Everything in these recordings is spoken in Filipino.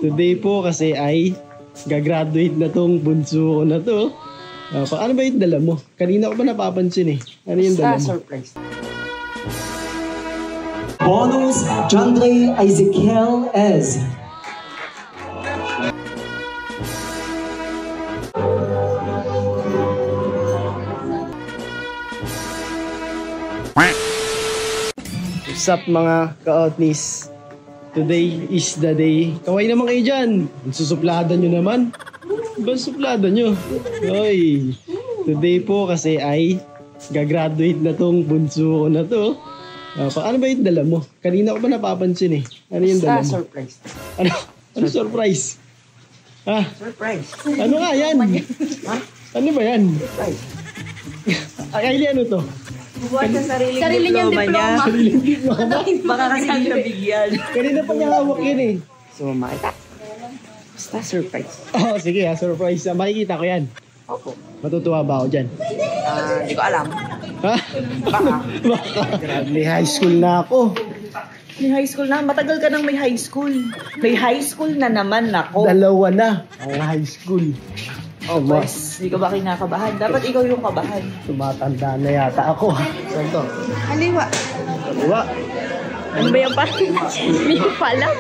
Today po kasi ay gagraduate na tong bunso ko na to. Ano ba yung dala mo? Kanina ko ba napapansin eh. Ano yung dala mo? Surprise. Bonus Jandre Ezekiel Ez. What's up mga ka-outnis? Today is the day. Kaway naman kayo dyan. Susuplada nyo naman. Ba suplada nyo? Oy. Today po kasi ay gagraduate na tong bunso ko na to. Ano ba yung dala mo? Kanina ko ba napapansin eh. Ano yung dala mo? Surprise. Ano surprise? Surprise. Ano nga yan? Ano ba yan? Surprise. Kylie, ano to? Buwan sa sarili niyang diploma. Sariling diploma. Baka kasi hindi nabigyan. Kanina pa niya hawak yun eh. So, makita. Basta surprise. Oh, sige surprise. Makikita ko yan. Opo. Matutuwa ba ako dyan? Hindi ko alam. Ha? Baka. Grabe, may high school na ako. May high school na. Matagal ka nang may high school. May high school na naman ako. Dalawa na ang high school. Oh, boss. Hindi ka ba kinakabahan? Dapat ikaw yung kabahan. Tumatanda na yata ako. Saan to? Haliwa. Diba? Ano ba yung parang? Hindi ko pa alam.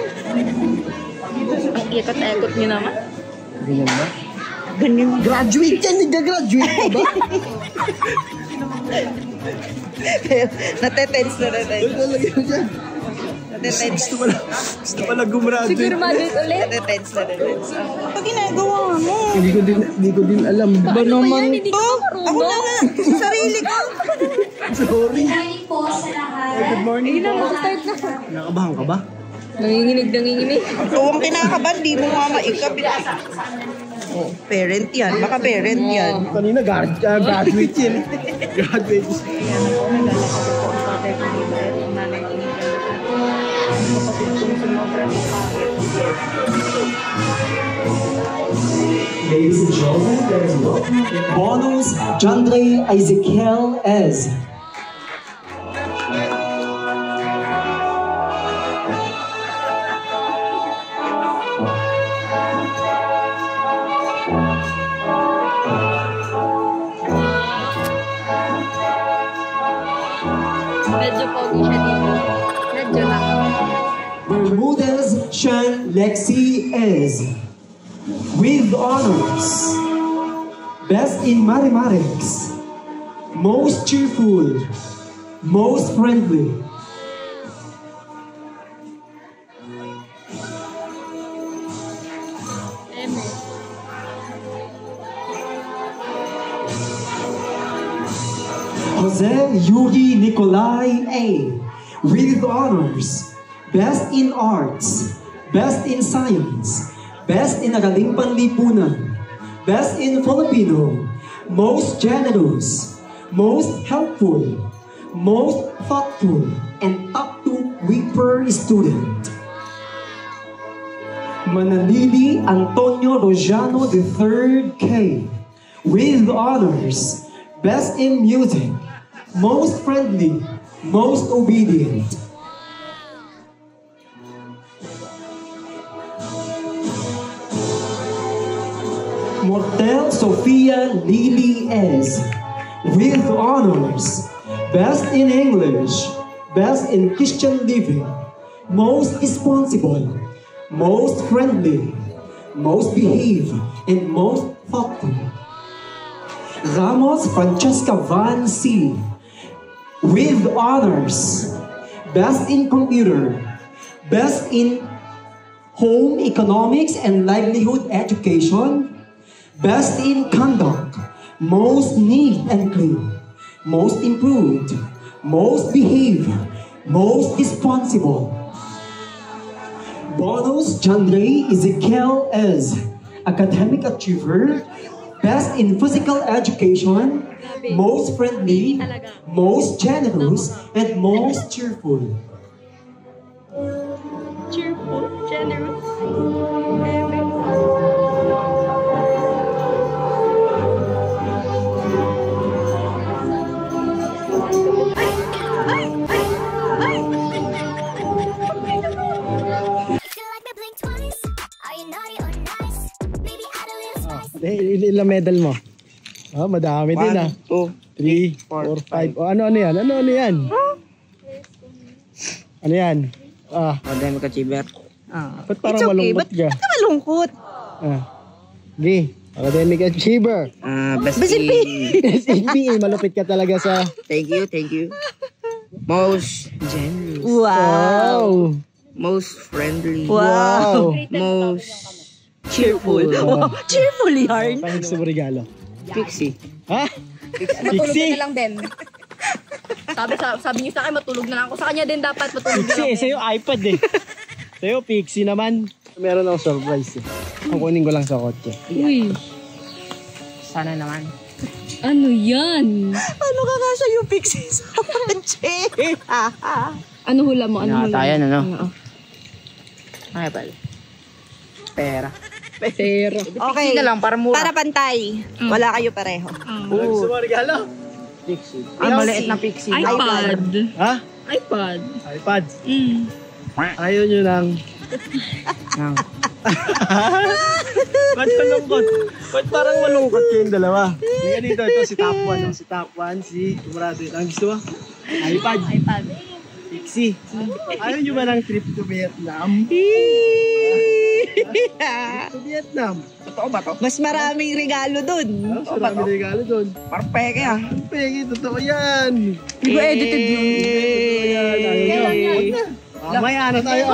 Ang ikot-ekot niyo naman. Ganyan ba? Ganyan. Graduate yan! Nag-graduate ka ba? Natetense na natin. Lalagyan mo dyan. Natetense. Gusto pala gumraduate. Siguro malit ulit. Natetense na natetense. Pag ginagawa mo. Hindi ko din alam. Ba naman hindi ka Ako na nga. Sarili ko. Sorry. Po sa lahat. Good morning po. Start na. Nakabahan ka ba? Nanginginig. Kung kinakabahan, di mo nga maikabit. Oh, parent yan. Baka parent yan. Kanina graduate yan. Graduate. Ladies and gentlemen, let's welcome Bonus Jandre Ezekiel Ez. Medyo pogi siya dito. Medyo lang. Bermudez Shan Lexi Ez. With honors, best in mathematics, most cheerful, most friendly. Jose Yuri Nikolai A. With honors, best in arts, best in science, best in Agaling Panlipunan, best in Filipino, most generous, most helpful, most thoughtful, and top 2 Whipper student. Manalili Antonio Rojano III K. With honors, best in music, most friendly, most obedient. Mortel Sofia Lily Ez. With honors, best in English, best in Christian living, most responsible, most friendly, most behaved, and most thoughtful. Ramos Francesca Van C. With honors, best in computer, best in home economics and livelihood education, best in conduct, most neat and clean, most improved, most behaved, most responsible. Bonus Jandre Ezekiel Ez. Academic achiever, best in physical education, most friendly, most generous, and most cheerful. Cheerful, generous. Ilang medal mo? Oh, madami din ah. 1, 3, 4, 5. Oh, ano yan? Ano yan? Ano yan? Ah, Academic achiever. ba't parang malungkot ka? Ba't ka malungkot? Ah. Sige, academic achiever. Best Best in... SNPA, malupit ka talaga sa... Thank you. Most generous. Wow. Most friendly. Wow. Most Cheerful. Wow. Cheerful yarn. Paano gusto mo regalo? pixie. Ha? Matulog Pixie? na lang din. Sabi niyo sa akin, matulog na lang ako. Sa kanya din dapat matulog na lang. Pixie, sa'yo iPad eh. Sa'yo Pixie naman. Meron akong surprise eh. Kukunin ko lang sa kotse. Uy, Sana naman. ano yan? Ano ka nga siya yung pixie sa kotse? Ano hula mo? Ano hula mo? Tayo na, no? Oo. Ay, pala. Pera. Pero. Okay. Pixie na lang, para mura. Para pantay. Wala kayo pareho. Ano gusto mo regalo? Pixie. Ang maliit na pixie. iPad. Ha? iPad. iPad. Mm. Ayaw nyo lang. Nang. Ba't malungkot? Ba't parang malungkot kayong dalawa? Hindi dito, ito si Top 1. Si Top 1, si Murado. Ang gusto mo? iPad. iPad. Pixie. Ayaw nyo ba ng trip to Vietnam? To Vietnam. Totoo ba to? Mas maraming regalo dun. Mas marami regalo doon. Parang peke ah. Pegi, totoo yan. Di ba edited yun? Totoo yan. Ayaw nyo. Huwag na. Mamaya na tayo.